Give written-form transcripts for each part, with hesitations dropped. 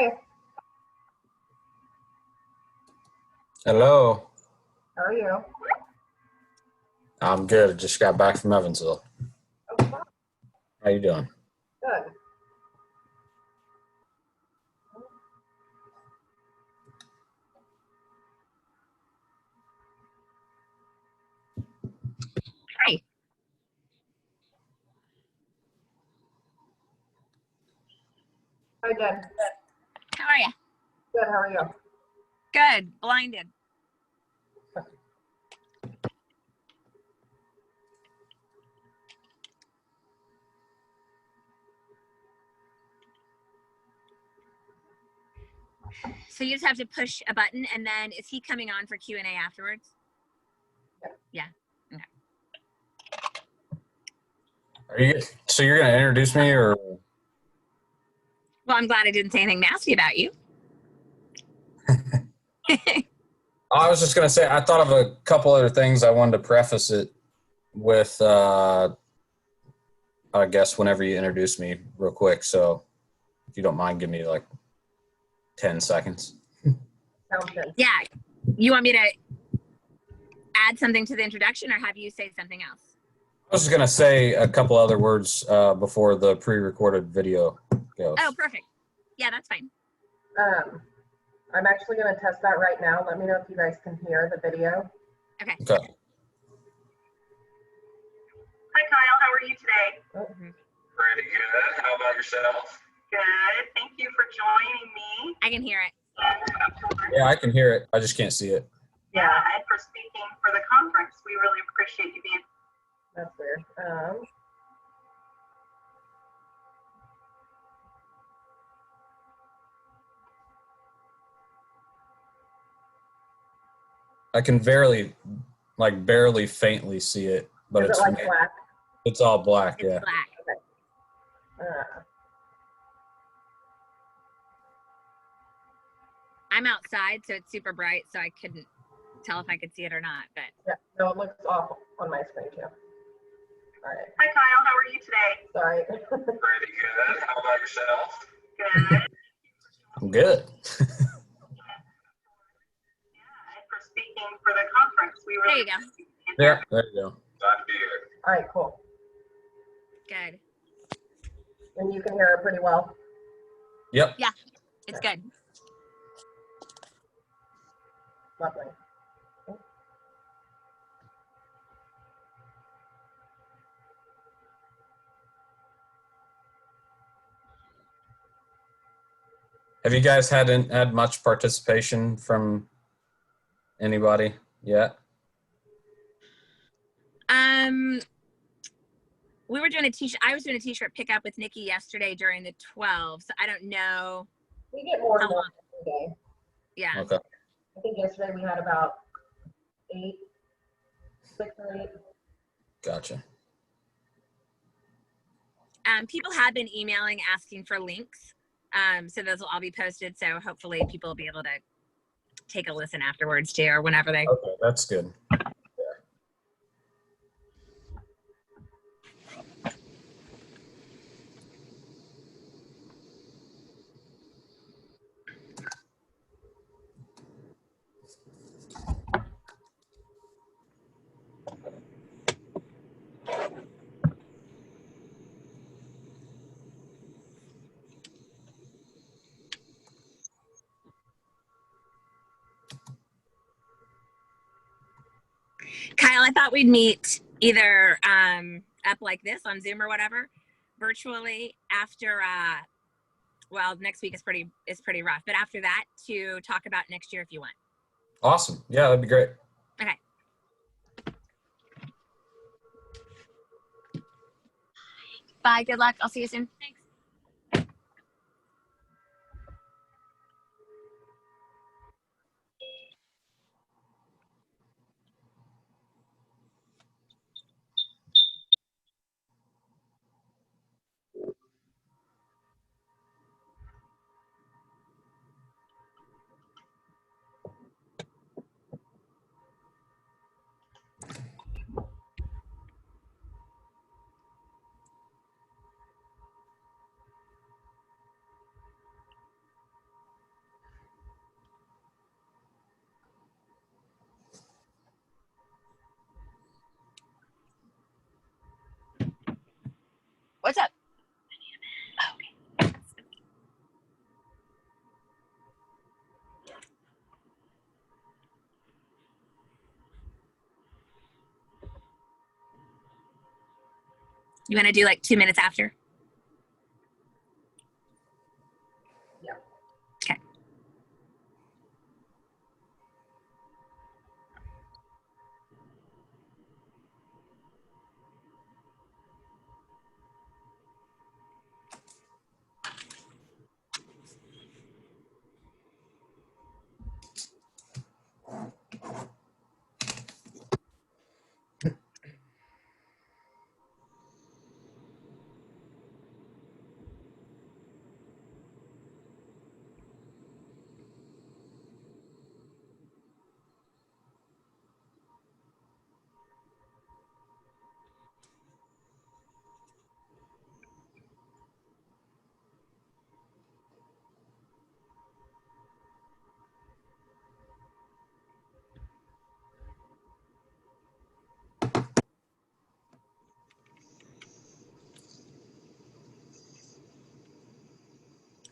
Hi, Hello. how are you? I'm good. Just got back from Evansville. Oh, fine. How you doing? Good. Hi. Hi, Jen. How are you? Good, how are you? Good. Blinded. So you just have to push a button, and then is he coming on for Q&A afterwards? Yeah. Okay. Are you? So you're gonna introduce me, or? Well, I'm glad I didn't say anything nasty about you. I was just gonna say I thought of a couple other things I wanted to preface it with. I guess whenever you introduce me, real quick. So if you don't mind, give me like 10 seconds. Sounds good. Yeah. You want me to add something to the introduction, or have you say something else? I was just gonna say a couple other words before the pre-recorded video goes. Oh, perfect. Yeah, that's fine. I'm actually going to test that right now. Let me know if you guys can hear the video. Okay. Okay. Hi, Kyle. How are you today? Mhm. Pretty good. How about yourself? Good. Thank you for joining me. I can hear it. Yeah, I can hear it. I just can't see it. Yeah, and for speaking for the conference. We really appreciate you being. That's weird. I can barely faintly see it, but Is it's it like black? it's all black. It's Yeah. black. I'm outside, so it's super bright, so I couldn't tell if I could see it or not. But Yeah, no, it looks off on my screen too. All right. Hi, Kyle. How are you today? Sorry. Pretty good. How about yourself? Good. I'm good. Yeah, and for speaking for the conference. We there really. you go. Yeah, there you go. Glad to be here. All right, cool. Good. And you can hear it pretty well. Yep. Yeah, it's good. Lovely. Have you guys had much participation from anybody yet? We were doing a t-shirt. I was doing a t-shirt pickup with Nikki yesterday during the 12. So I don't know. We get more and How more long? every day. Yeah. Okay. I think yesterday we had about 6 or 8. Gotcha. People have been emailing asking for links. So those will all be posted. So hopefully people will be able to take a listen afterwards too, or whenever they. Okay, that's good. Kyle, I thought we'd meet either up like this on Zoom or whatever, virtually after. Well, next week is pretty rough, but after that to talk about next year if you want. Awesome. Yeah, that'd be great. Okay. Bye. Good luck. I'll see you soon. Thanks. What's up? Oh, okay. You want to do like 2 minutes after? Yeah. Okay.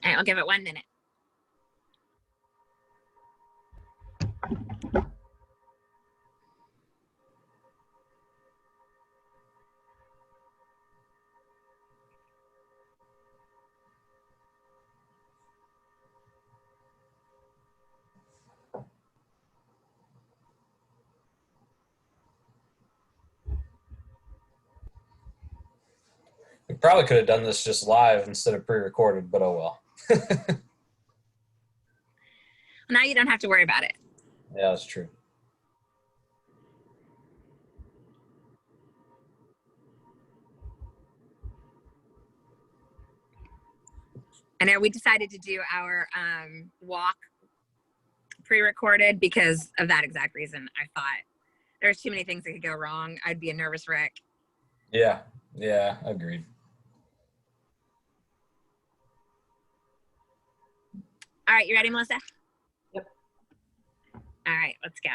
All right, I'll give it 1 minute. We probably could have done this just live instead of pre-recorded, but oh well. Now you don't have to worry about it. Yeah, that's true. I know we decided to do our walk pre-recorded because of that exact reason. I thought there's too many things that could go wrong. I'd be a nervous wreck. Yeah, agreed. All right, you ready, Melissa? Yep. All right, let's go.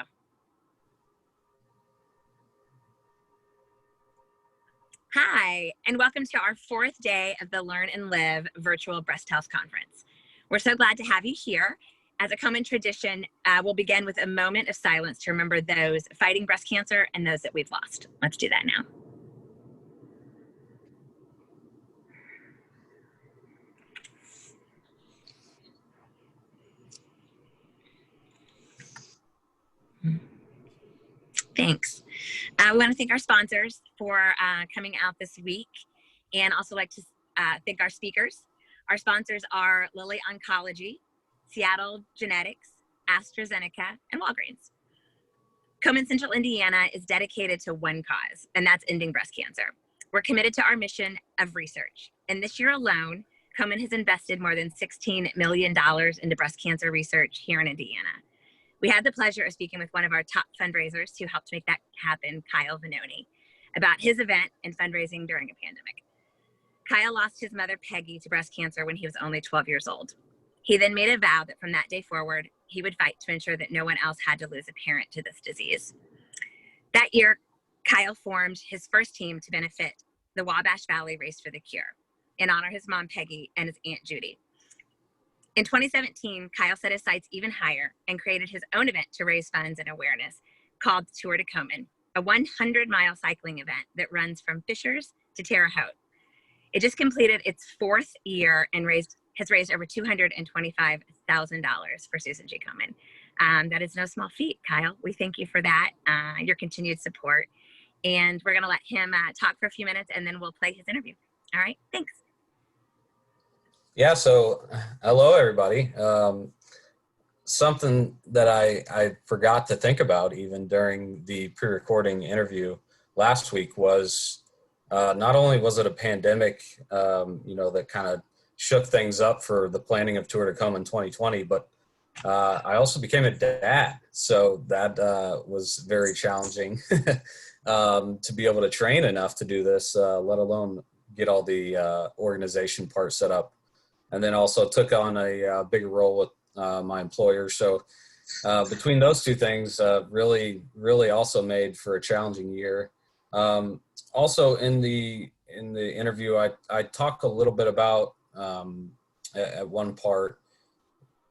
Hi, and welcome to our 4th day of the Learn and Live Virtual Breast Health Conference. We're so glad to have you here. As a common tradition, we'll begin with a moment of silence to remember those fighting breast cancer and those that we've lost. Let's do that now. Thanks. We want to thank our sponsors for coming out this week, and also like to thank our speakers. Our sponsors are Lilly Oncology, Seattle Genetics, AstraZeneca, and Walgreens. Komen Central Indiana is dedicated to one cause, and that's ending breast cancer. We're committed to our mission of research, and this year alone, Komen has invested more than $16 million into breast cancer research here in Indiana. We had the pleasure of speaking with one of our top fundraisers who helped make that happen, Kyle Vannoni, about his event and fundraising during a pandemic. Kyle lost his mother, Peggy, to breast cancer when he was only 12 years old. He then made a vow that from that day forward, he would fight to ensure that no one else had to lose a parent to this disease. That year, Kyle formed his first team to benefit the Wabash Valley Race for the Cure and honor his mom, Peggy, and his Aunt Judy. In 2017, Kyle set his sights even higher and created his own event to raise funds and awareness called Tour de Komen, a 100-mile cycling event that runs from Fishers to Terre Haute. It just completed its 4th year and has raised over $225,000 for Susan G. Komen. That is no small feat, Kyle. We thank you for that, your continued support. And we're going to let him talk for a few minutes, and then we'll play his interview. All right, thanks. Yeah, so hello, everybody. Something that I forgot to think about even during the pre-recording interview last week was not only was it a pandemic, that kind of shook things up for the planning of Tour de Komen 2020, but I also became a dad. So that was very challenging to be able to train enough to do this, let alone get all the organization part set up. And then also took on a bigger role with my employer. So between those two things, really also made for a challenging year. Also in the in the interview, I talk a little bit about at one part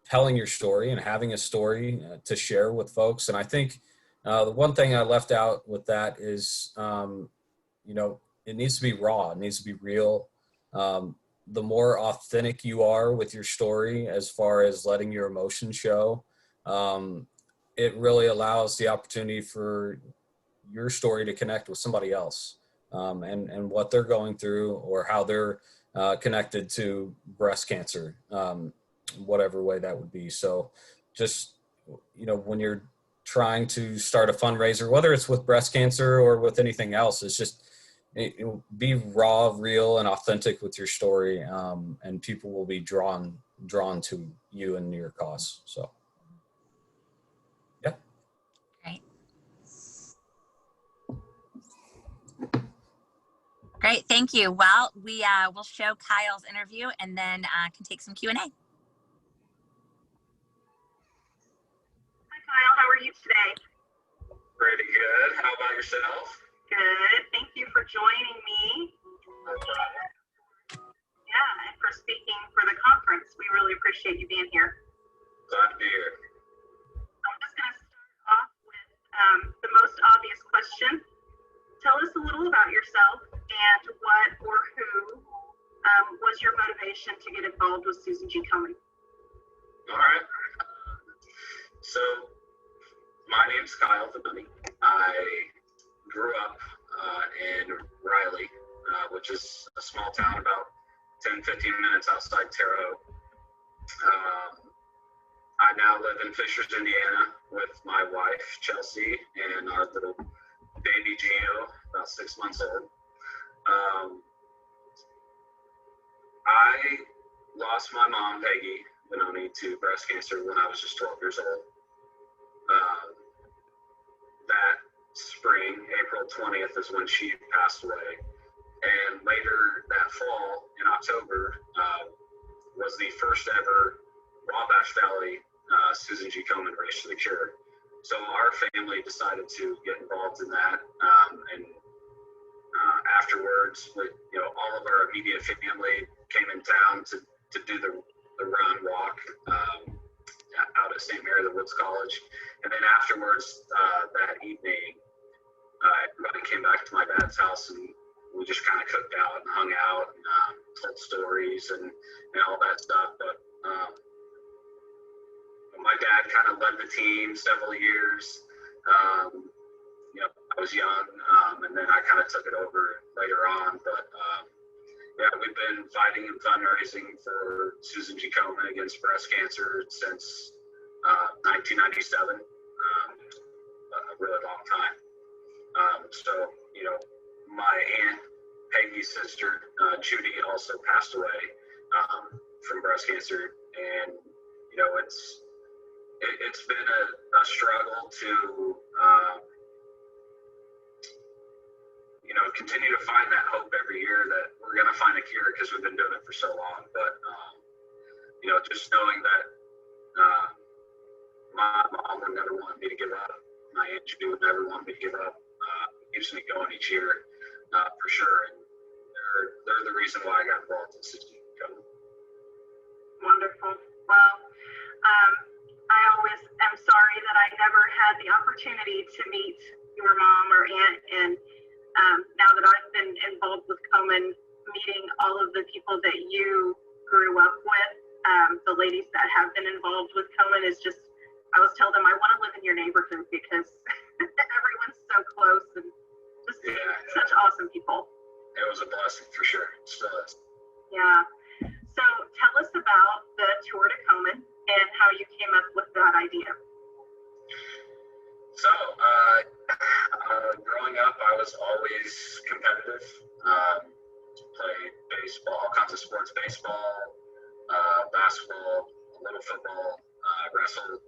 telling your story and having a story to share with folks. And I think the one thing I left out with that is, you know, it needs to be raw. It needs to be real. The more authentic you are with your story, as far as letting your emotions show, it really allows the opportunity for your story to connect with somebody else, and what they're going through, or how they're connected to breast cancer, whatever way that would be. So just, you know, when you're trying to start a fundraiser, whether it's with breast cancer or with anything else, it's just be raw, real, and authentic with your story, and people will be drawn to you and your cause. So yeah. Great, thank you. Well, we will show Kyle's interview and then can take some Q&A. Hi, Kyle. How are you today? Pretty good. How about yourself? Good. Thank you for joining me. No problem. Yeah, and for speaking for the conference. We really appreciate you being here. Glad to be here. I'm just going to start off with the most obvious question. Tell us a little about yourself and what or who was your motivation to get involved with Susan G. Komen. All right. So my name's Kyle Vannoni. I grew up in Riley, which is a small town about 10, 15 minutes outside Terre Haute. I now live in Fishers, Indiana with my wife, Chelsea, and our little baby Gino, about 6 months old. I lost my mom, Peggy Vannoni, to breast cancer when I was just 12 years old. That spring, April 20th, is when she passed away. And later that fall, in October, was the first ever Wabash Valley Susan G. Komen Race to the Cure. So our family decided to get involved in that, and afterwards, with, you know, all of our immediate family came in town to do the run walk out at St. Mary of the Woods College, and then afterwards that evening, everybody came back to my dad's house, and we just kind of cooked out and hung out and told stories and all that stuff. But my dad kind of led the team several years. You know, I was young, and then I kind of took it over later on. But yeah, we've been fighting and fundraising for Susan G. Komen against breast cancer since 1997, a really long time. So, you know, my aunt Peggy's sister, Judy, also passed away from breast cancer, and you know, it's been a struggle to you know, continue to find that hope every year that we're going to find a cure, because we've been doing it for so long. But you know, just knowing that my mom would never want me to give up, my aunt Judy would never want me to give up, keeps me going each year, for sure. And they're the reason why I got involved in Susan G. Komen. Wonderful. Well, I always am sorry that I never had the opportunity to meet your mom or aunt, and now that I've been involved with Komen, meeting all of the people that you grew up with, the ladies that have been involved with Komen, is just, I always tell them I want to live in your neighborhood because everyone's so close and just such awesome people. It was a blessing for sure. It still is. Yeah. So tell us about the Tour de Komen and how you came up with that idea. So, growing up, I was always competitive. Played baseball, all kinds of sports: baseball, basketball, a little football, wrestled.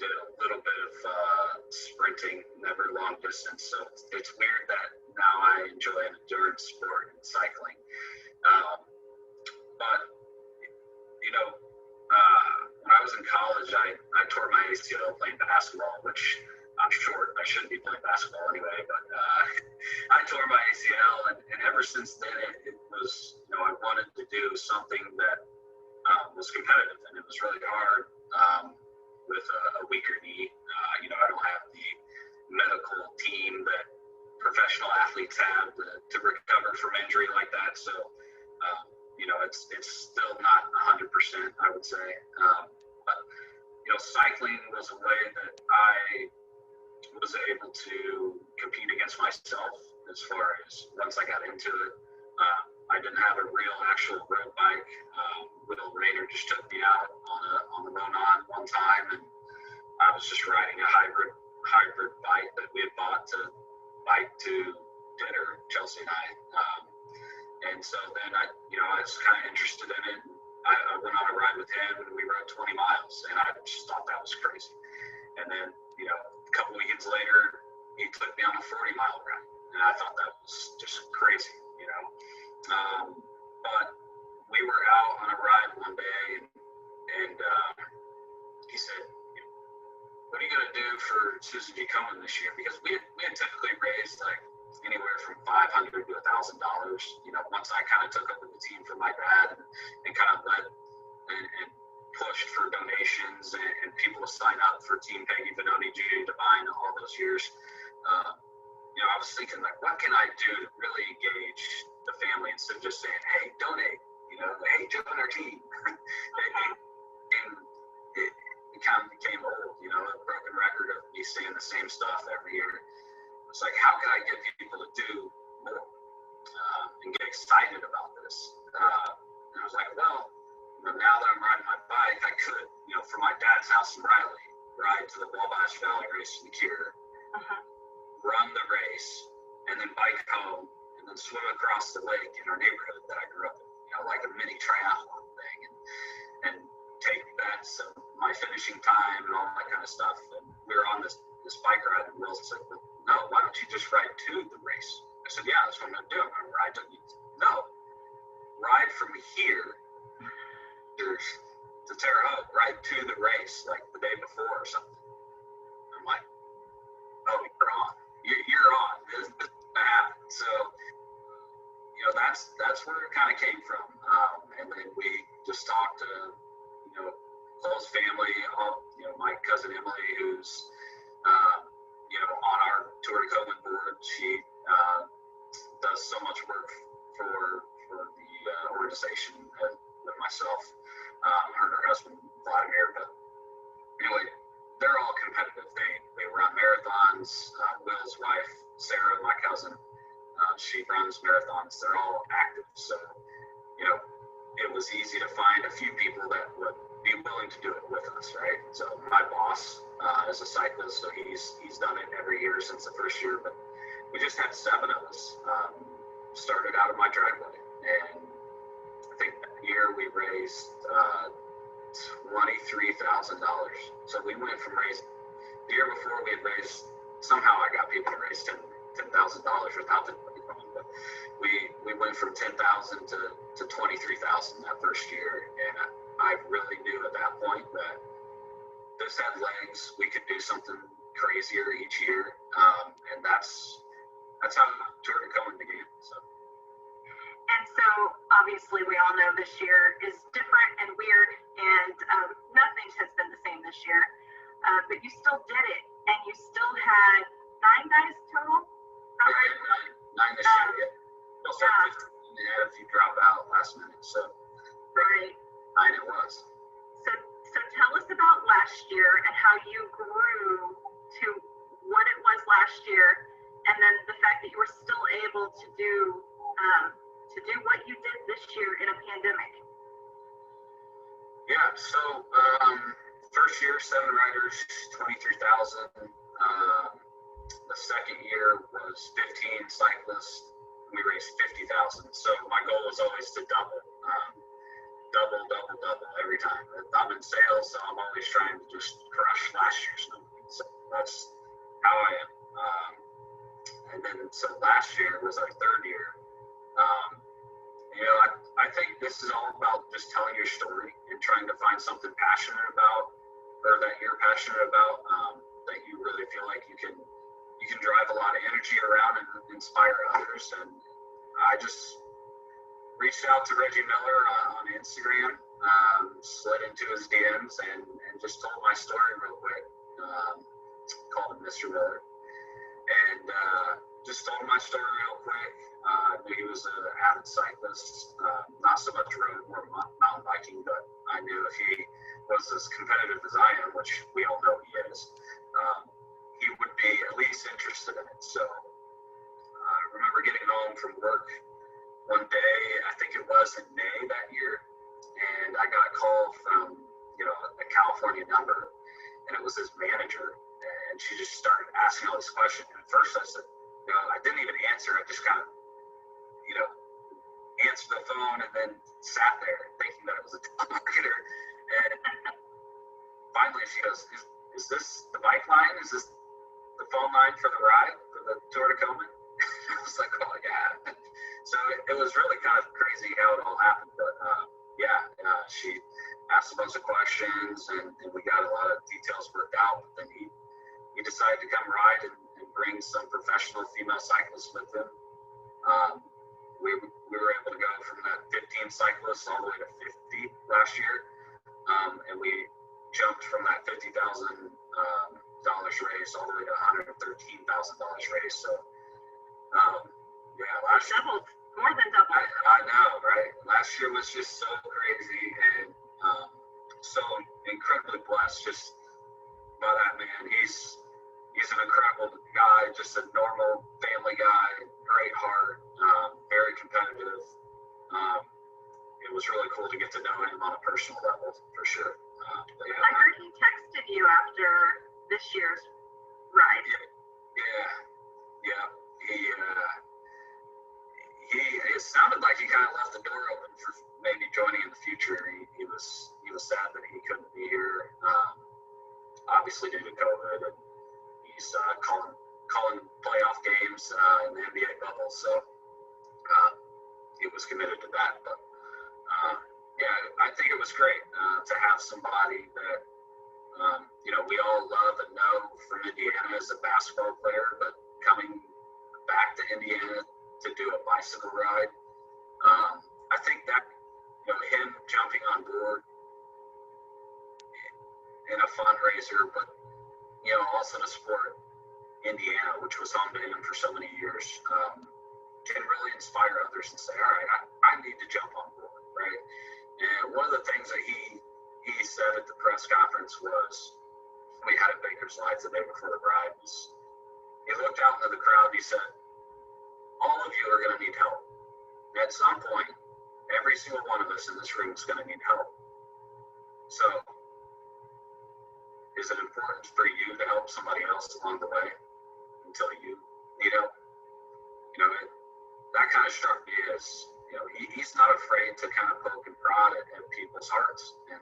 Did a little bit of sprinting, never long distance. So it's weird that now I enjoy an endurance sport and cycling. But you know, when I was in college, I tore my ACL playing basketball, which I'm short. I shouldn't be playing basketball anyway, but I tore my team that professional athletes have to recover from injury like that. So, it's still not 100%, I would say. But, cycling was a way that I was able to compete against myself as far as once I got into it. I didn't have a real actual road bike. Will Rayner just took me out on the Ronan one time, and I was just riding a hybrid bike that we had bought to bike to dinner, Chelsea and I. And so then I was kind of interested in it. I went on a ride with him, and we rode 20 miles, and I just thought that was crazy. And then, a couple weekends later, he took me on a 40-mile ride, and I thought that was just crazy, But we were out on a ride one day, and he said, "What are you going to do for Tour de Komen this year?" Because we had typically raised like anywhere from $500 to $1,000. Once I kind of took over the team from my dad and kind of led and pushed for donations and people to sign up for Team Kyle Vannoni, Judy Devine, all those years. I was thinking, like, what can I do to really engage the family instead of just saying, "Hey, donate," "Hey, join our team." and it kind of became old, a broken record of me saying the same stuff every year. It's like, how can I get people to do more and get excited about this? And I was like, well, now that I'm riding my bike, I could, from my dad's house in Riley, ride to the Wabash Valley race in Cure, run the race, and then bike home, and then swim across the lake in our neighborhood that I grew up in, like a mini triathlon thing, and take bets of my finishing time and all that kind of stuff. And we were on this bike ride, and Will said, "Well, no, why don't you just ride to the race?" I said, "Yeah, that's what I'm going to do. I'm going to ride to you." "No, ride from here to Terre Haute, ride to the race like the day before or something." I'm like, "Oh, you're on. You're on. This is going to happen." So, that's where it kind of came from. And then we just talked to, close family, my cousin Emily, who's, on our Tour de Komen board. She does so much work for the organization with myself, her and her husband Vladimir. But anyway, they're all competitive. They run marathons. Will's wife Sarah, my cousin, she runs marathons. They're all active. So it was easy to find a few people that would be willing to do it with us, right? So my boss is a cyclist, so he's done it every year since the first year. But we just had 7 of us started out of my driveway, and I think that year we raised $23,000. So we went from raising, the year before we had raised, somehow I got people to raise $10,000 without the money, but we went from 10,000 to 23,000 that first year, and I really knew at that point that this had legs. We could do something crazier each year, and that's how Tour de Komen began. And so obviously we all know this year is different and weird, and nothing has been the same this year, but you still did it, and you still had 9 guys total? Nine this year, yeah. We'll start 15, if you drop out last minute, so right. 9 it was. So tell us about last year and how you grew to what it was last year, and then the fact that you were still able to do what you did this year in a pandemic. Yeah, so first year, 7 riders, 23,000. The second year was 15 cyclists. We raised 50,000. So my goal was always to double every time. I'm in sales, so I'm always trying to just crush last year's numbers. So that's how I am. And then, so last year was our 3rd year. I think this is all about just telling your story and trying to find something passionate about, or that you're passionate about, that you really feel like you can drive a lot of energy around and inspire others. And I just reached out to Reggie Miller on Instagram, slid into his DMs and just told my story real quick. Called him Mr. Miller. and just told him my story real quick. I knew he was an avid cyclist, not so much road, more mountain biking, but I knew if he was as competitive as I am, which we all know he is, he would be at least interested in it. So I remember getting home from work one day, I think it was in May that year, and I got a call from, a California number, and it was his manager, and she just started asking all these questions. And at first I said, I didn't even answer. I just kind of, answered the phone and then sat there thinking that it was a telemarketer. And finally she goes, is this the bike line? Is this the phone line for the ride, for the Tour de Komen? I was like, oh yeah. So it was really kind of crazy how it all happened. But she asked a bunch of questions and we got a lot of details worked out. But then he decided to come ride and bring some professional female cyclists with him. We were able to go from that 15 cyclists all the way to 50 last year. And we jumped from that $50,000 race all the way to $113,000 race. So, last year, doubled, more than doubled. I know, right? Last year was just so crazy and so incredibly blessed just by that man. He's an incredible guy, just a normal family guy, great heart, very competitive. It was really cool to get to know him on a personal level, for sure. I heard he texted you after this year's ride. Yeah. It sounded like he kind of left the door open for maybe joining in the future. He was sad that he couldn't be here, obviously due to COVID, and he's calling playoff games in the NBA bubble, so he was committed to that. But I think it was great to have somebody that we all love and know from Indiana as a basketball player, but coming back to Indiana to do a bicycle ride. I think that him jumping on board in a fundraiser, but also to support Indiana, which was home to him for so many years, can really inspire others and say, all right, I need to jump on board, right? And one of the things that he said at the press conference was, we had at Baker's Lights the day before the ride, he looked out into the crowd and he said, all of you are going to need help. At some point, every single one of us in this room is going to need help. So, is it important for you to help somebody else along the way until you need help? That kind of struck me as, he's not afraid to kind of poke and prod at people's hearts. And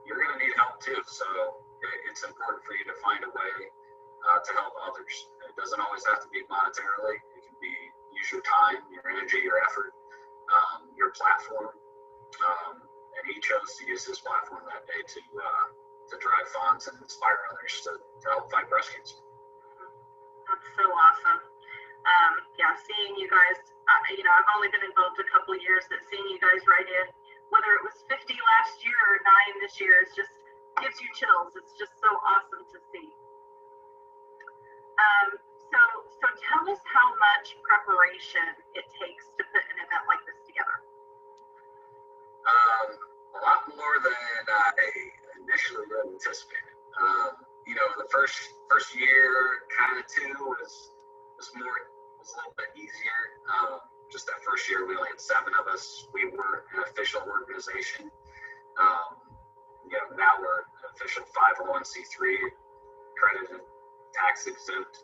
you're going to need help too. So it's important for you to find a way to help others. It doesn't always have to be monetarily. It can be use your time, your energy, your effort, your platform. And he chose to use his platform that day to drive funds and inspire others to help fight breast cancer. That's so awesome. Seeing you guys, I've only been involved a couple of years, but seeing you guys ride in, whether it was 50 last year or 9 this year, it just gives you chills. It's just so awesome to see. So tell us how much preparation it takes to put an event like this together. A lot more than I initially really anticipated. The first year, kind of two, was a little bit easier. Just that first year, we only had 7 of us. We were an official organization. Now we're an official 501c3 accredited, tax exempt,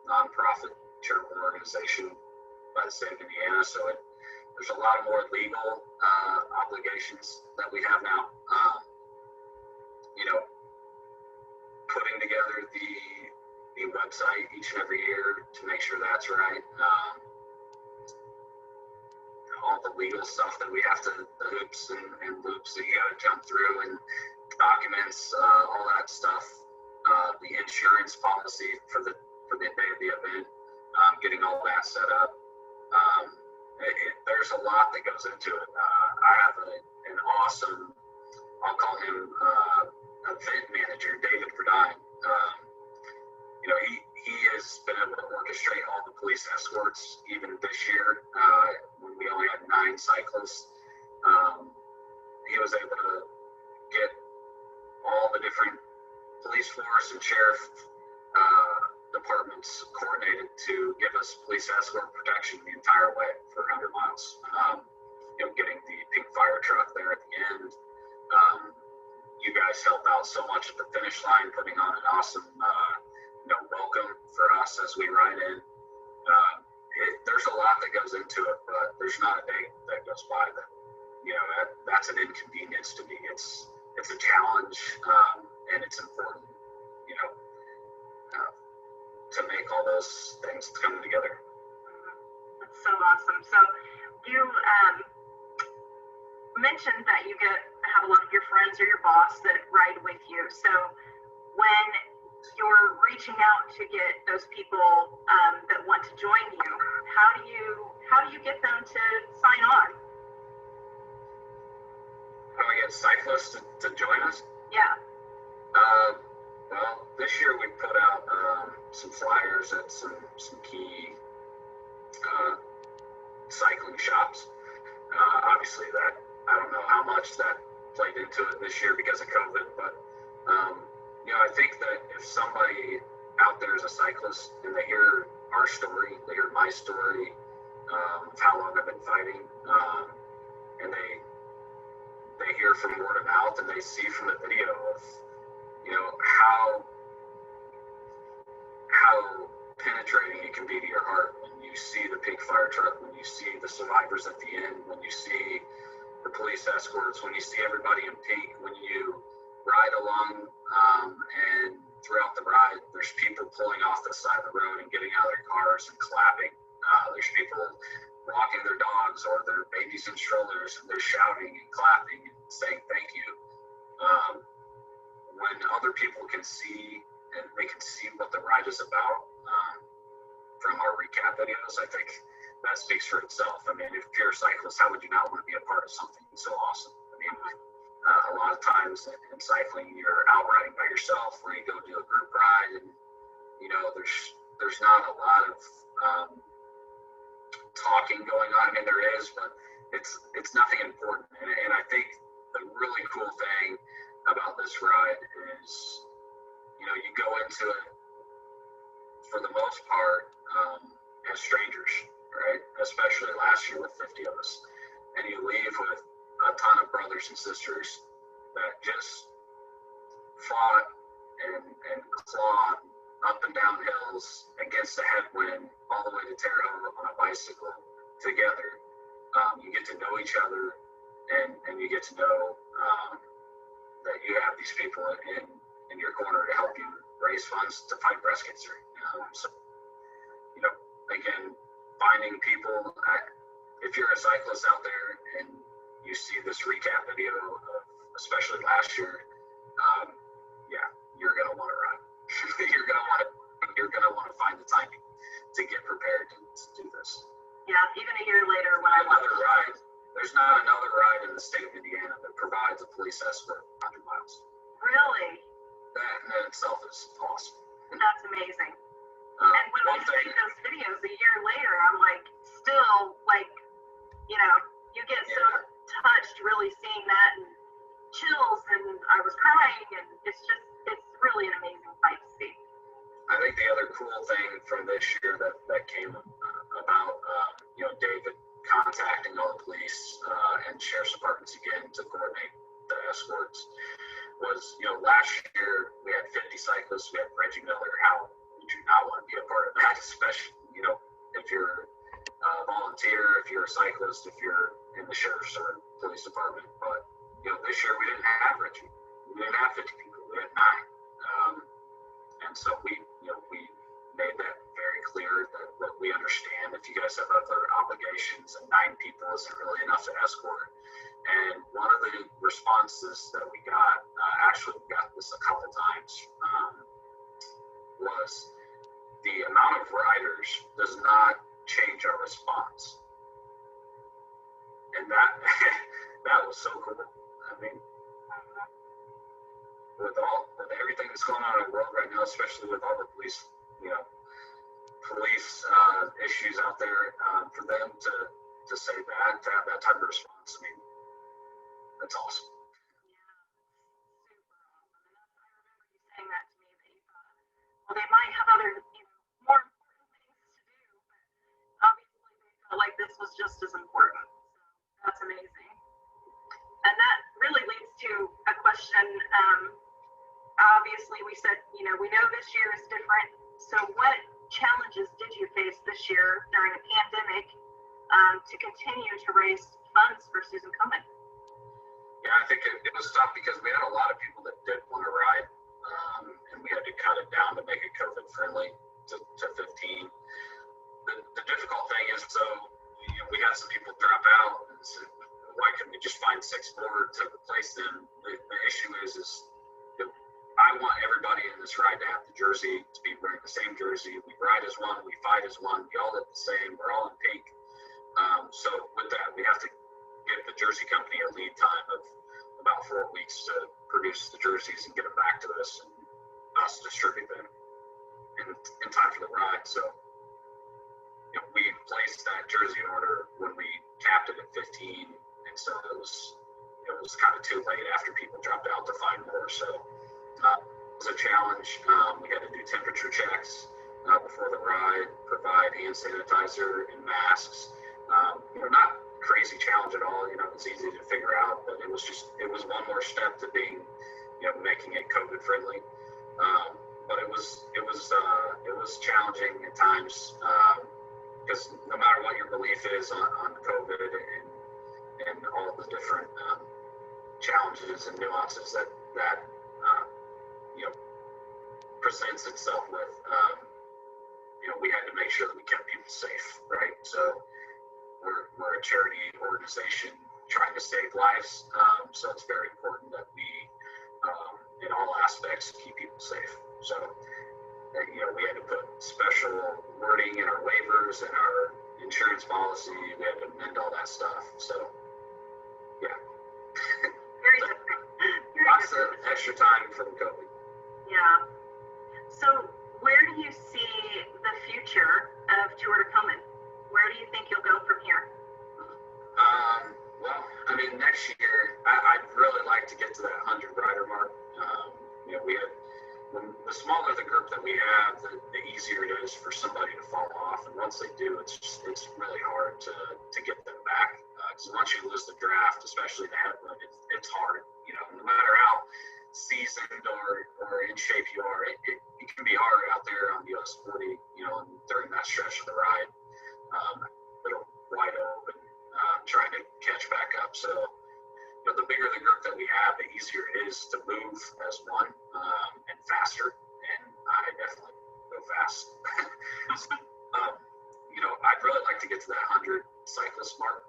nonprofit charitable organization by the state of Indiana. So there's a lot more legal obligations that we have now. Putting together the website each and every year to make sure that's right. All the legal stuff that we have to, the hoops and loops that you got to jump through, and documents, all that stuff. The insurance policy for the day of the event, getting all that set up. There's a lot that goes into it. I have an awesome, I'll call him event manager, David Verdine. He police escorts even this year when we only had 9 cyclists. He was able to get all the different police force and sheriff departments coordinated to give us police escort protection the entire way for 100 miles. Getting the pink fire truck there at the end. You guys helped out so much at the finish line, putting on an awesome, welcome for us as we ride in. There's a lot that goes into it, but there's not a day that goes by that, that's an inconvenience to me. It's a challenge, and it's important, to make all those things come together. That's so awesome. So you mentioned that you have a lot of your friends or your boss that ride with you. So when you're reaching out to get those people that want to join you, how do you get them to sign on? How do we get cyclists to join us? Yeah. Well, this year we put out some flyers at some key cycling shops. Obviously, that I don't know how much that played into it this year because of COVID, but I think that if somebody out there is a cyclist and they hear our story, they hear my story of how long I've been fighting, and they hear from word of mouth and they see from the video of how penetrating it can be to your heart when you see the pink fire truck, when you see the survivors at the end, when you see the police escorts, when you see everybody in pink, when you ride along and throughout the ride there's people pulling off the side of the road and getting out of their cars and clapping. There's people walking their dogs or their babies in strollers and they're shouting and clapping and saying thank you. When other people can see and they can see what the ride is about from our recap videos, I think that speaks for itself. I mean, if you're a cyclist, how would you not want to be a part of something so awesome? I mean, a lot of times in cycling, you're out riding by yourself, where you go do a group ride, and there's not a lot of talking going on. I mean, there is, but it's nothing important. And I think the really cool thing about this ride is, you go into it for the most part as strangers, right? Especially last year with 50 of us, and you leave with a ton of brothers and sisters that just fought and clawed up and down hills against the headwind all the way to Terre Haute on a bicycle together. You get to know each other, and you get to know that you have these people in your corner to help you raise funds to fight breast cancer. So, again, finding people, if you're a cyclist out there and you see this recap video of especially last year, you're gonna want to ride. you're gonna want to find the timing to get prepared to do this. Yeah, even a year later when There's not another ride in the state of Indiana that provides a police escort 100 miles. Really? That in itself is awesome. That's amazing. And when we see those videos a year later, I'm still you get so touched really seeing that, and chills, and I was crying, and it's really an amazing fight to see. I think the other cool thing from this year that came about, David contacting all the police and sheriff's departments again to coordinate the escorts was, last year we had 50 cyclists, we had Reggie Miller. How would you not want to be a part of that, especially, if you're a volunteer, if you're a cyclist, if you're in the sheriff's or police department. But, this year we didn't have Reggie. We didn't have 50 people, we had 9. And so we made that very clear that we understand if you guys have other obligations and 9 people isn't really enough to escort. And one of the responses that we got, actually we got this a couple times, was the amount of riders does not change our response. And that was so cool. I mean, with everything that's going on in the world right now, especially with all the police, police issues out there, for them to say that, to have that type of response, I mean, that's awesome. Saying that to me, that you thought, well, they might have other, more important things to do, but obviously they felt like this was just as important. So that's amazing. And that really leads to a question. Obviously, we said, we know this year is different. So what challenges did you face this year during a pandemic to continue to raise funds for Susan Komen? Yeah, I think it was tough because we had a lot of people that did want to ride, and we had to cut it down to make it COVID friendly to 15. The difficult thing is, so we had some people drop out, and said, why couldn't we just find 6 more to replace them? The issue is I want everybody in this ride to have the jersey, to be wearing the same jersey. We ride as one, we fight as one, we all look the same, we're all in pink. So with that, we have to give the jersey company a lead time of about 4 weeks to produce the jerseys and get them back to us, and us distribute them in time for the ride. So we placed that jersey order when we capped it at 15, and so it was kind of too late after people dropped out to find more. So it was a challenge. We had to do temperature checks before the ride, provide hand sanitizer and masks. Not crazy challenge at all. It's easy to figure out, but it was one more step to being, making it COVID friendly. But it was challenging at times, because no matter what your belief is on COVID and all the different challenges and nuances that presents itself with, we had to make sure that we kept people safe, right? So we're a charity organization trying to save lives, so it's very important that we, in all aspects, keep people safe. So we had to put special wording in our waivers and our insurance policy. We had to amend all that stuff. So yeah, Very different. lots of extra time from COVID. Yeah. So where do you see the future of Tour de Komen? Where do you think you'll go from here? Well, I mean, next year, I'd really like to get to that 100 rider mark. The smaller the group that we have, the easier it is for somebody to fall off. And once they do, it's really hard to get them back. Because once you lose the draft, especially the headwind, it's hard. No matter how seasoned or in shape you are, it can be hard out there on the US 40, during that stretch of the ride. Little wide open, trying to catch back up. So, the bigger the group that we have, the easier it is to move as one, and faster. And I definitely go fast. I'd really like to get to that 100 cyclist mark.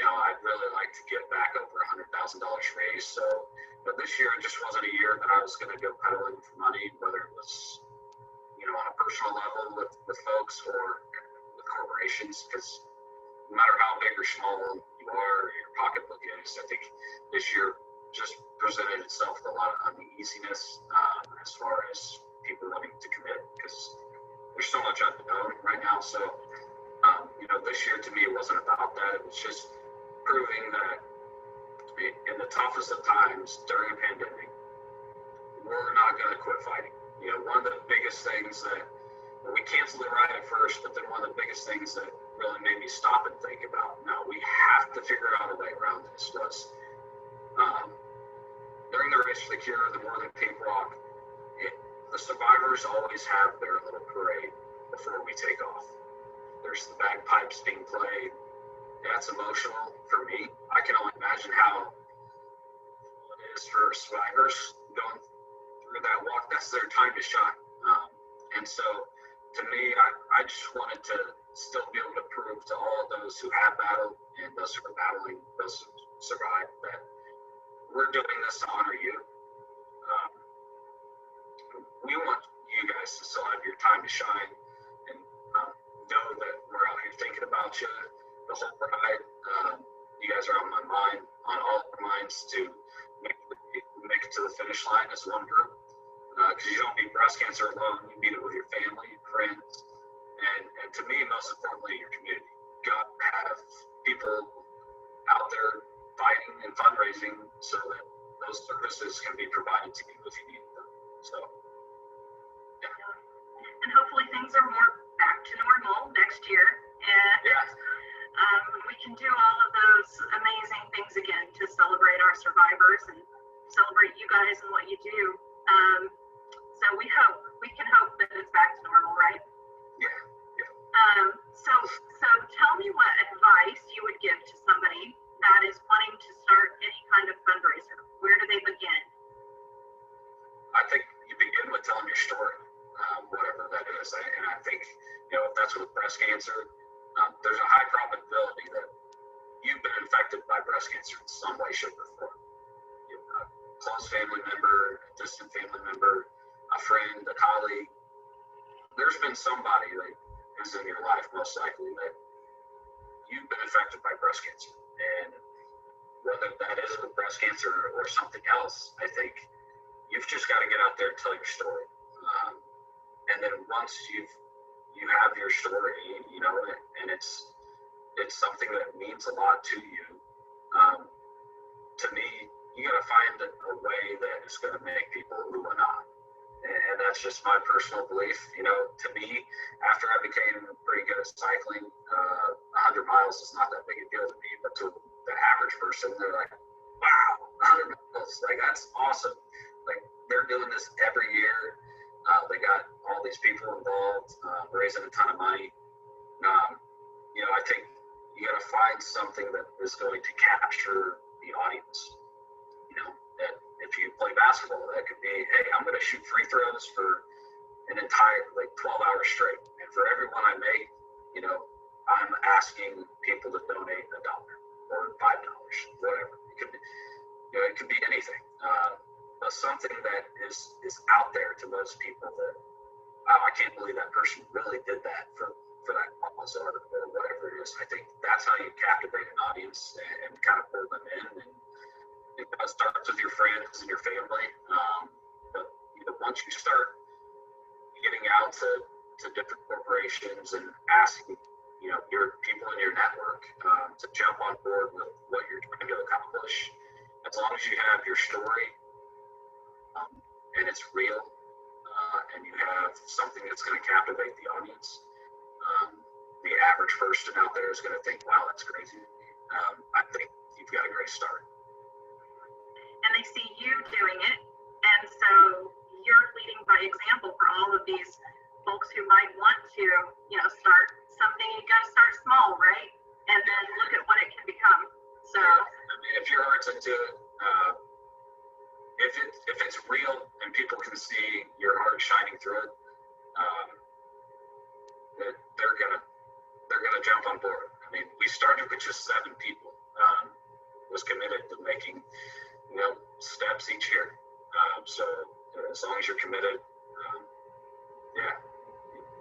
I'd really like to get back over $100,000 raised. So, but this year it just wasn't a year that I was going to go pedaling for money, whether it was, on a personal level with folks or with corporations, because no matter how big or small you are, your pocketbook is, I think this year just presented itself with a lot of uneasiness as far as people wanting to commit, because there's so much unknown right now. So, this year to me, it wasn't about that. It was just proving that in the toughest of times during a pandemic, we're not going to quit fighting. One of the biggest things that we canceled the ride at first, but then one of the biggest things that really made me stop and think about, no, we have to figure out a way around this, was during the Race for the Cure, the More Than Pink Walk, the survivors always have their little parade before we take off. There's the bagpipes being played. That's emotional for me. I can only imagine how it is for survivors going through that walk. That's their time to shine. And so, to me, I just wanted to still be able to prove to all of those who have battled and those who are battling, those who survived, that we're doing this to honor you. We want you guys to still have your time to shine, and know that we're out here thinking about you the whole ride. You guys are on my mind, on all of our minds, to make it to the finish line as one group. because you don't beat breast cancer alone. You beat it with your family, friends, and to me, most importantly, your community. You got to have people out there fighting and fundraising so that those services can be provided to you if you need them. So, yeah. And hopefully things are more back to normal next year. And Yeah. we can do all of those amazing things again to celebrate our survivors and celebrate you guys and what you do. So we can hope that it's back to normal, right? Yeah. So tell me what advice you would give to somebody that is wanting to start any kind of fundraiser. Where do they begin? I think you begin with telling your story, whatever that is. And I think, if that's with breast cancer, there's a high probability that you've been infected by breast cancer in some way, shape, or form. A close family member, a distant family member, a friend, a colleague. There's been somebody that is in your life, most likely, that you've been affected by breast cancer. And whether that is with breast cancer or something else, I think you've just got to get out there and tell your story. And then once you have your story, and it's something that means a lot to you, to me, you got to find a way that is going to make people who are not. And that's just my personal belief. To me, after I became pretty good at cycling, 100 miles is not that big a deal to me, but to the average person, they're like, wow, 100 miles, like that's awesome. Like they're doing this every year. They got all these people involved, raising a ton of money. I think you got to find something that is going to capture the audience. That if you play basketball, that could be, hey, I'm going to shoot free throws for an entire 12 hours straight, and for every one I make, I'm asking people to donate $1 or $5, whatever. It could be anything, but something that is out there to most people that, wow, I can't believe that person really did that for that cause or whatever it is. I think that's how you captivate an audience and kind of pull them in. And it starts with your friends and your family. But once you start getting out to different corporations and asking, your people in your network to jump on board with what you're trying to accomplish, as long as you have your story and it's real, and you have something that's going to captivate the audience, the average person out there is going to think, wow, that's crazy. I think you've got a great start. And they see you doing it, and so you're leading by example for all of these folks who might want to, start something. You got to start small, right? And then look at what it can become. So, if your heart's into it, if it's real and people can see your heart shining through it, they're gonna jump on board. I mean, we started with just 7 people. Was committed to making steps each year. So as long as you're committed,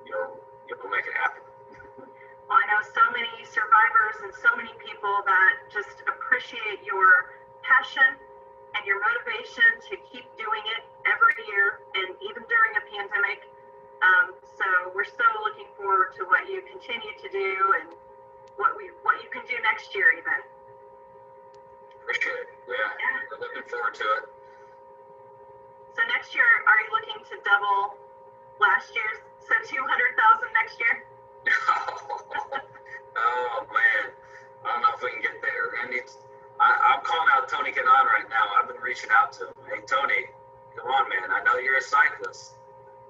you'll make it happen. Well, I know so many survivors and so many people that just appreciate your passion and your motivation to keep doing it every year and even during a pandemic. So we're so looking forward to what you continue to do and what you can do next year even. Appreciate it. Yeah. We're looking forward to it. So next year, are you looking to double last year's? So 200,000 next year? Oh man, I don't know if we can get there. I'm calling out Tony Kanan right now. I've been reaching out to him. Hey Tony, come on man, I know you're a cyclist.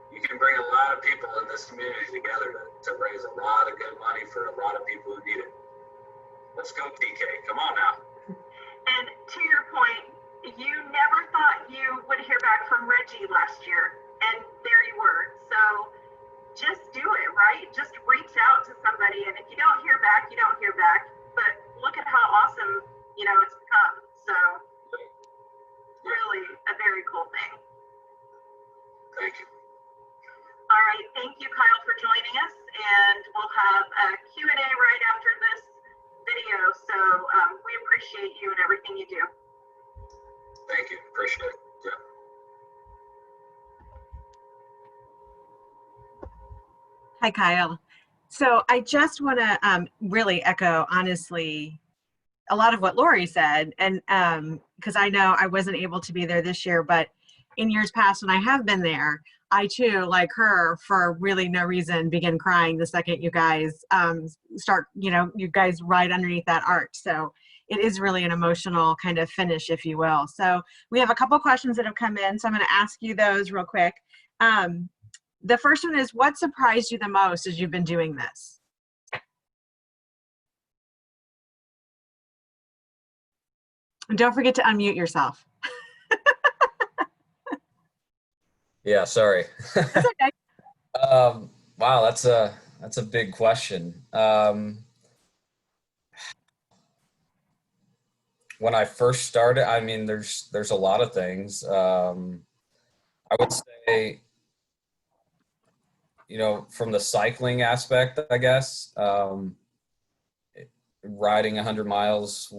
You can bring a lot of people in this community together to raise a lot of good money for a lot of people who need it. Let's go TK, come on now. And to your point, you never thought you would hear back from Reggie last year, and there you were. So just do it, right? Just reach out to somebody, and if you don't hear back, you don't hear back. But look at how awesome, it's become. So really a very cool thing. Thank you. All right, thank you, Kyle, for joining us, and we'll have a Q&A right after this video. So we appreciate you and everything you do. Thank you. Appreciate it. Yeah. Hi, Kyle. So I just want to really echo, honestly, a lot of what Lori said. And because I know I wasn't able to be there this year, but in years past when I have been there, I too, like her, for really no reason, begin crying the second you guys start, you guys ride underneath that arch. So it is really an emotional kind of finish, if you will. So we have a couple questions that have come in. So I'm going to ask you those real quick. The first one is, what surprised you the most as you've been doing this? And don't forget to unmute yourself. Yeah, sorry. That's okay. Wow, that's a big question. When I first started, I mean, there's a lot of things. I would say, from the cycling aspect, I guess, riding 100 miles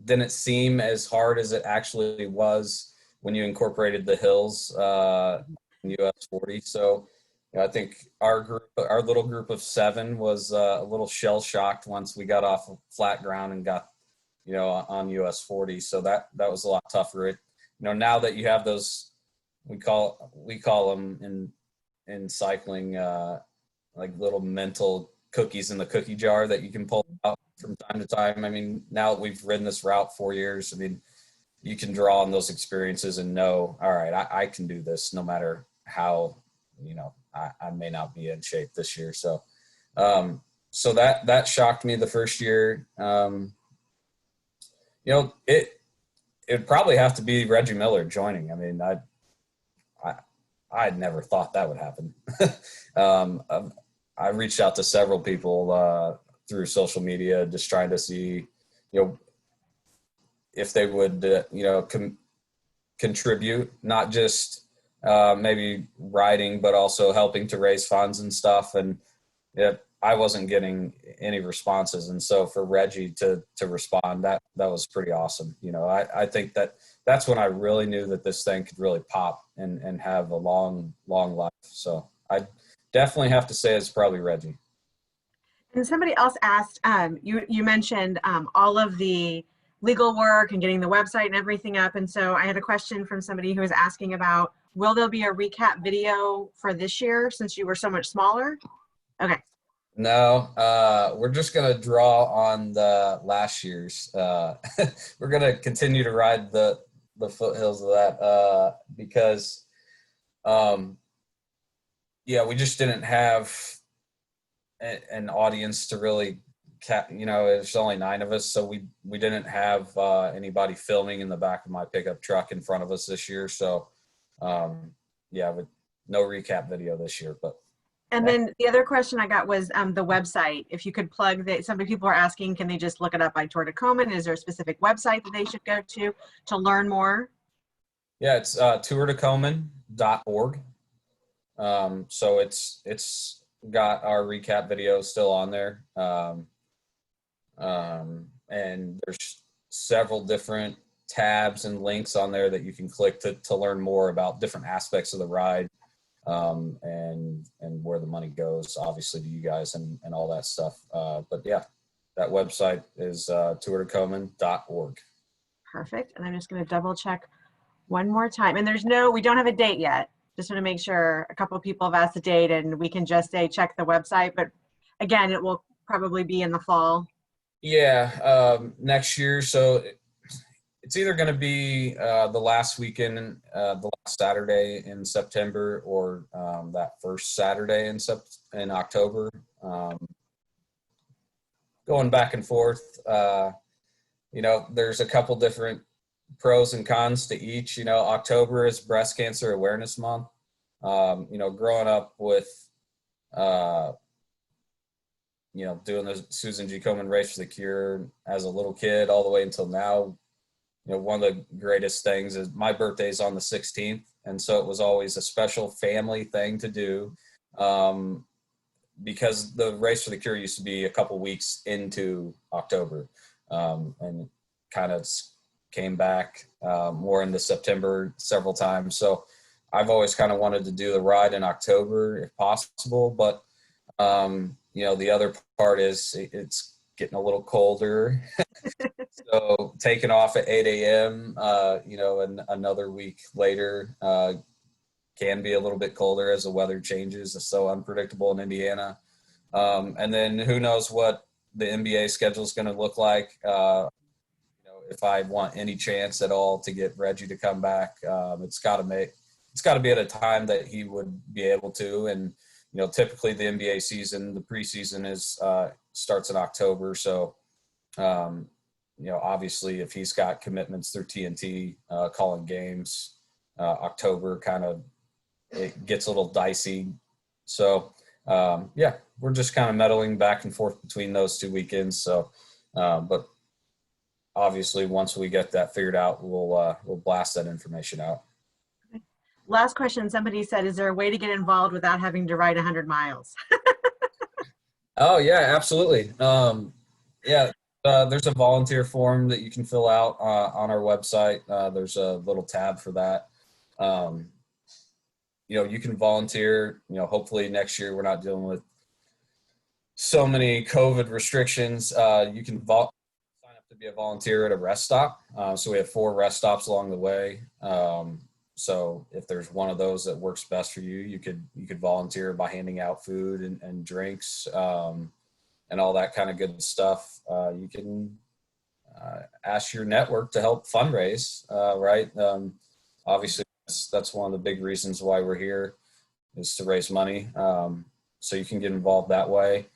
didn't seem as hard as it actually was when you incorporated the hills in US 40. So I think our little group of 7 was a little shell shocked once we got off of flat ground and got on US 40. So that was a lot tougher. Now that you have those, we call them in cycling like little mental cookies in the cookie jar that you can pull out from time to time. I mean, now that we've ridden this route 4 years, I mean, you can draw on those experiences and know, all right, I can do this no matter how, I may not be in shape this year. So, so that shocked me the first year. It'd probably have to be Reggie Miller joining. I mean, I'd never thought that would happen. I reached out to several people through social media, just trying to see, if they would, contribute, not just maybe writing, but also helping to raise funds and stuff. And I wasn't getting any responses. And so for Reggie to respond, that was pretty awesome. I think that's when I really knew that this thing could really pop and have a long, long life. So I definitely have to say it's probably Reggie. And somebody else asked, you mentioned all of the legal work and getting the website and everything up. And so I had a question from somebody who was asking about, will there be a recap video for this year since you were so much smaller? Okay. No, we're just going to draw on the last year's. We're going to continue to ride the foothills of that because, we just didn't have an audience to really there's only 9 of us, so we didn't have anybody filming in the back of my pickup truck in front of us this year. So with no recap video this year. But and then the other question I got was the website. If you could plug that, some people are asking, can they just look it up by Tour de Komen? Is there a specific website that they should go to learn more? Yeah, it's tourdekomen.org. So it's got our recap video still on there. And there's several different tabs and links on there that you can click to learn more about different aspects of the ride, and where the money goes, obviously, to you guys and all that stuff. But yeah, that website is tourdekomen.org. Perfect. And I'm just going to double check one more time. And we don't have a date yet. Just want to make sure. A couple of people have asked the date, and we can just say check the website. But again, it will probably be in the fall. Yeah, next year. So it's either going to be the last weekend, the last Saturday in September, or that first Saturday in October. Going back and forth. There's a couple different pros and cons to each. October is Breast Cancer Awareness Month. Growing up with doing the Susan G. Komen Race for the Cure as a little kid all the way until now, one of the greatest things is my birthday's on the 16th. And so it was always a special family thing to do, because the Race for the Cure used to be a couple weeks into October, and kind of came back more into September several times. So I've always kind of wanted to do the ride in October if possible, but you know, the other part is it's getting a little colder. So taking off at 8 a.m., you know, and another week later can be a little bit colder as the weather changes. It's so unpredictable in Indiana. And then who knows what the NBA schedule is going to look like. You know, if I want any chance at all to get Reggie to come back, it's got to be at a time that he would be able to. And you know, typically the NBA season, the preseason starts in October. So, you know, obviously if he's got commitments through TNT, calling games, October kind of, it gets a little dicey. So, yeah, we're just kind of meddling back and forth between those 2 weekends. So, but obviously once we get that figured out, we'll blast that information out. Last question. Somebody said, is there a way to get involved without having to ride 100 miles? Oh yeah, absolutely. Yeah, there's a volunteer form that you can fill out on our website. There's a little tab for that. You know, you can volunteer. You know, hopefully next year we're not dealing with so many COVID restrictions. You can sign up to be a volunteer at a rest stop. So we have 4 rest stops along the way. So if there's one of those that works best for you, you could volunteer by handing out food and drinks and all that kind of good stuff. You can ask your network to help fundraise, right? Obviously, that's one of the big reasons why we're here is to raise money. So you can get involved that way.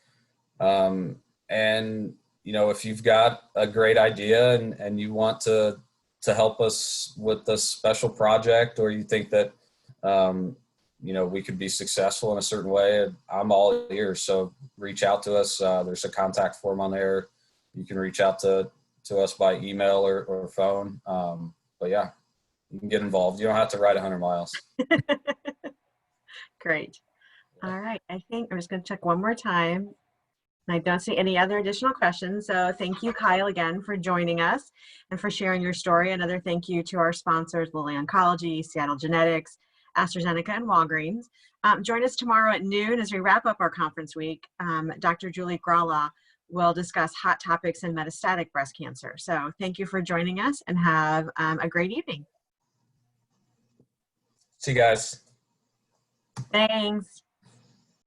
And, you know, if you've got a great idea and you want to help us with this special project, or you think that, you know, we could be successful in a certain way, I'm all ears. So reach out to us. There's a contact form on there. You can reach out to us by email or phone. But yeah, you can get involved. You don't have to ride 100 miles. Great. All right. I think I'm just going to check one more time. I don't see any other additional questions. So thank you, Kyle, again for joining us and for sharing your story. Another thank you to our sponsors, Lilly Oncology, Seattle Genetics, AstraZeneca, and Walgreens. Join us tomorrow at noon as we wrap up our conference week. Dr. Julie Gralla will discuss hot topics in metastatic breast cancer. So thank you for joining us and have a great evening. See you guys. Thanks.